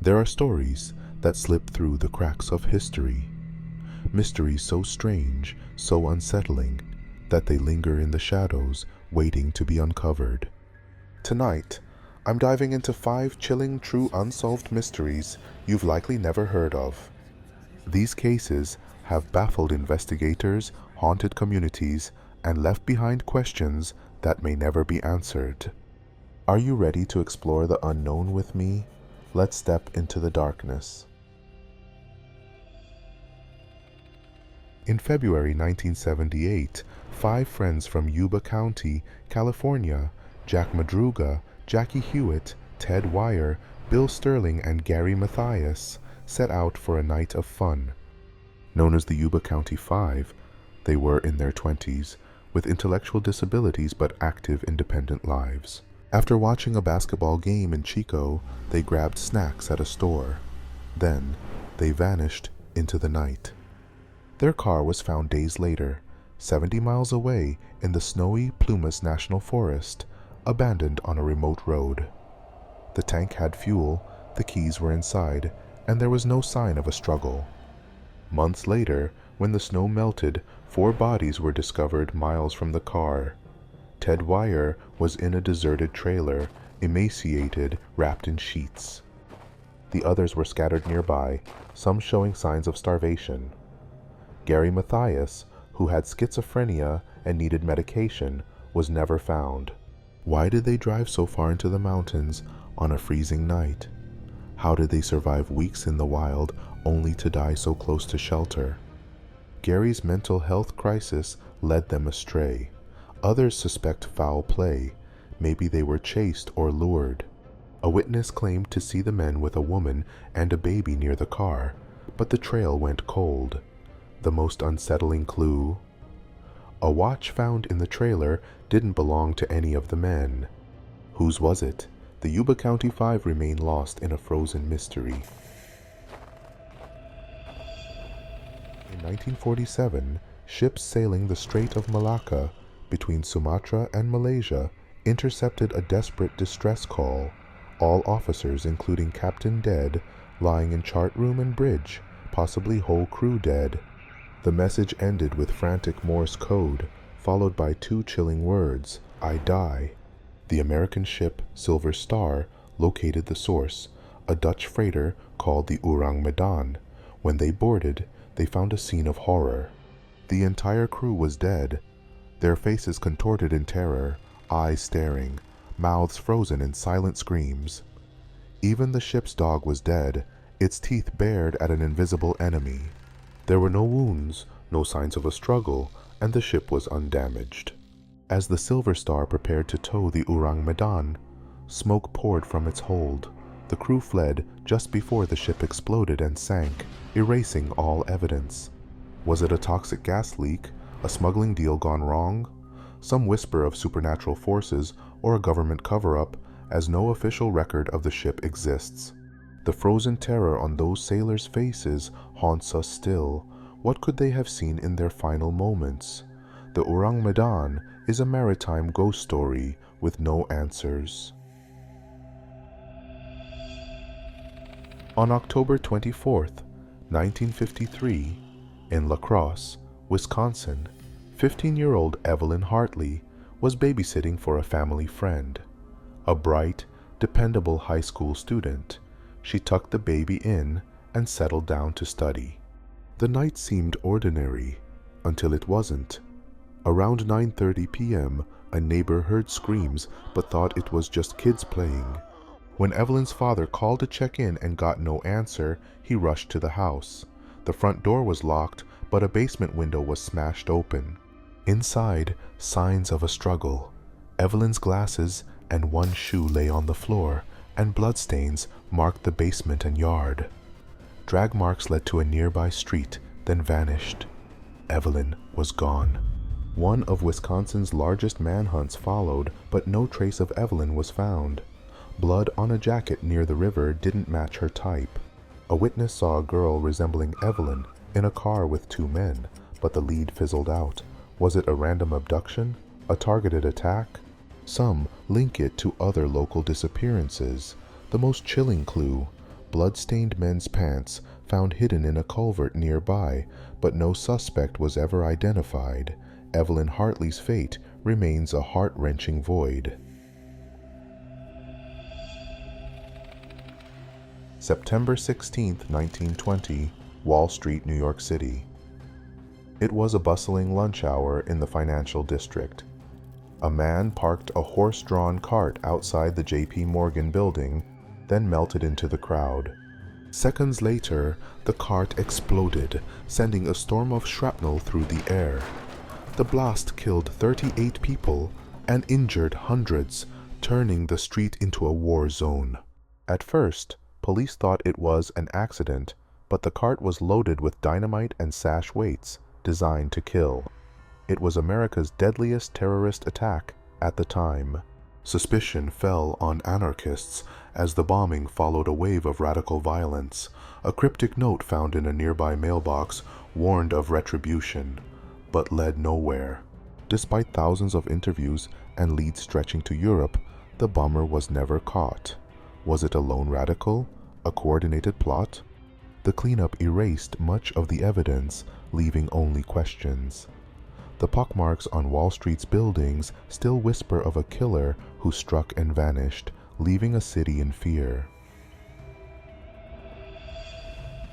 There are stories that slip through the cracks of history, mysteries so strange, so unsettling, that they linger in the shadows, waiting to be uncovered. Tonight, I'm diving into 5 chilling, true unsolved mysteries you've likely never heard of. These cases have baffled investigators, haunted communities, and left behind questions that may never be answered. Are you ready to explore the unknown with me? Let's step into the darkness. In February 1978, 5 friends from Yuba County, California, Jack Madruga, Jackie Hewitt, Ted Wire, Bill Sterling, and Gary Mathias set out for a night of fun. Known as the Yuba County 5, they were in their 20s, with intellectual disabilities but active independent lives. After watching a basketball game in Chico, they grabbed snacks at a store. Then, they vanished into the night. Their car was found days later, 70 miles away in the snowy Plumas National Forest, abandoned on a remote road. The tank had fuel, the keys were inside, and there was no sign of a struggle. Months later, when the snow melted, 4 bodies were discovered miles from the car. Ted Wire was in a deserted trailer, emaciated, wrapped in sheets. The others were scattered nearby, some showing signs of starvation. Gary Mathias, who had schizophrenia and needed medication, was never found. Why did they drive so far into the mountains on a freezing night? How did they survive weeks in the wild only to die so close to shelter? Gary's mental health crisis led them astray. Others suspect foul play. Maybe they were chased or lured. A witness claimed to see the men with a woman and a baby near the car, but the trail went cold. The most unsettling clue? A watch found in the trailer didn't belong to any of the men. Whose was it? The Yuba County 5 remain lost in a frozen mystery. In 1947, ships sailing the Strait of Malacca between Sumatra and Malaysia intercepted a desperate distress call. All officers, including captain, dead, lying in chart room and bridge, possibly whole crew dead. The message ended with frantic Morse code, followed by 2 chilling words, "I die." The American ship Silver Star located the source, a Dutch freighter called the Ourang Medan. When they boarded, they found a scene of horror. The entire crew was dead, their faces contorted in terror, eyes staring, mouths frozen in silent screams. Even the ship's dog was dead, its teeth bared at an invisible enemy. There were no wounds, no signs of a struggle, and the ship was undamaged. As the Silver Star prepared to tow the Ourang Medan, smoke poured from its hold. The crew fled just before the ship exploded and sank, erasing all evidence. Was it a toxic gas leak, a smuggling deal gone wrong? Some whisper of supernatural forces or a government cover-up, as no official record of the ship exists. The frozen terror on those sailors' faces haunts us still. What could they have seen in their final moments? The Ourang Medan is a maritime ghost story with no answers. On October 24th, 1953, in La Crosse, Wisconsin, 15-year-old Evelyn Hartley was babysitting for a family friend. A bright, dependable high school student, she tucked the baby in and settled down to study. The night seemed ordinary until it wasn't. Around 9:30 p.m., a neighbor heard screams but thought it was just kids playing. When Evelyn's father called to check in and got no answer, he rushed to the house. The front door was locked, but a basement window was smashed open. Inside, signs of a struggle. Evelyn's glasses and one shoe lay on the floor, and bloodstains marked the basement and yard. Drag marks led to a nearby street, then vanished. Evelyn was gone. One of Wisconsin's largest manhunts followed, but no trace of Evelyn was found. Blood on a jacket near the river didn't match her type. A witness saw a girl resembling Evelyn in a car with 2 men, but the lead fizzled out. Was it a random abduction? A targeted attack? Some link it to other local disappearances. The most chilling clue: blood-stained men's pants found hidden in a culvert nearby, but no suspect was ever identified. Evelyn Hartley's fate remains a heart-wrenching void. September 16, 1920, Wall Street, New York City. It was a bustling lunch hour in the financial district. A man parked a horse-drawn cart outside the J.P. Morgan building, then melted into the crowd. Seconds later, the cart exploded, sending a storm of shrapnel through the air. The blast killed 38 people and injured hundreds, turning the street into a war zone. At first, police thought it was an accident, but the cart was loaded with dynamite and sash weights designed to kill. It was America's deadliest terrorist attack at the time. Suspicion fell on anarchists as the bombing followed a wave of radical violence. A cryptic note found in a nearby mailbox warned of retribution, but led nowhere. Despite thousands of interviews and leads stretching to Europe, the bomber was never caught. Was it a lone radical? A coordinated plot? The cleanup erased much of the evidence, leaving only questions. The pockmarks on Wall Street's buildings still whisper of a killer who struck and vanished, leaving a city in fear.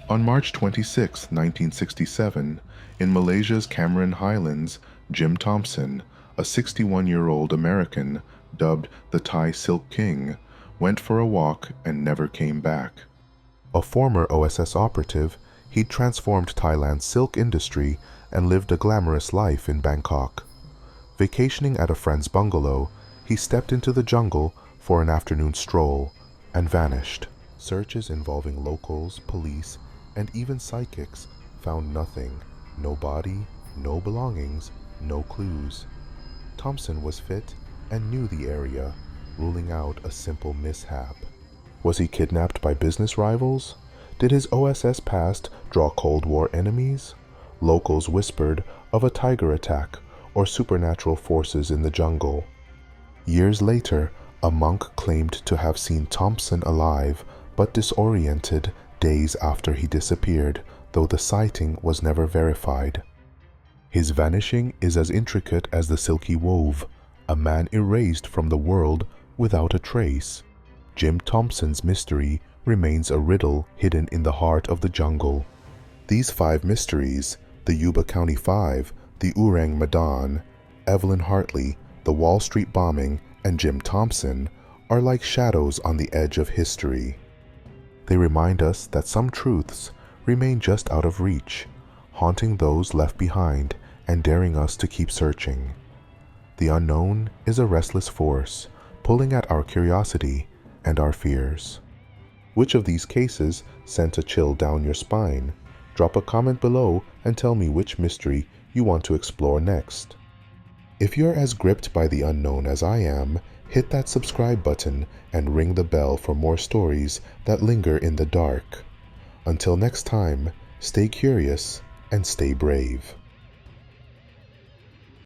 On March 26, 1967, in Malaysia's Cameron Highlands, Jim Thompson, a 61-year-old American dubbed the Thai Silk King, went for a walk and never came back. A former OSS operative, he'd transformed Thailand's silk industry and lived a glamorous life in Bangkok. Vacationing at a friend's bungalow, he stepped into the jungle for an afternoon stroll and vanished. Searches involving locals, police, and even psychics found nothing. No body, no belongings, no clues. Thompson was fit and knew the area, ruling out a simple mishap. Was he kidnapped by business rivals? Did his OSS past draw Cold War enemies? Locals whispered of a tiger attack or supernatural forces in the jungle. Years later, a monk claimed to have seen Thompson alive but disoriented days after he disappeared, though the sighting was never verified. His vanishing is as intricate as the silky wove, a man erased from the world without a trace. Jim Thompson's mystery remains a riddle hidden in the heart of the jungle. These 5 mysteries, the Yuba County 5, the Ourang Medan, Evelyn Hartley, the Wall Street bombing, and Jim Thompson, are like shadows on the edge of history. They remind us that some truths remain just out of reach, haunting those left behind and daring us to keep searching. The unknown is a restless force, pulling at our curiosity and our fears. Which of these cases sent a chill down your spine? Drop a comment below and tell me which mystery you want to explore next. If you're as gripped by the unknown as I am, hit that subscribe button and ring the bell for more stories that linger in the dark. Until next time, stay curious and stay brave.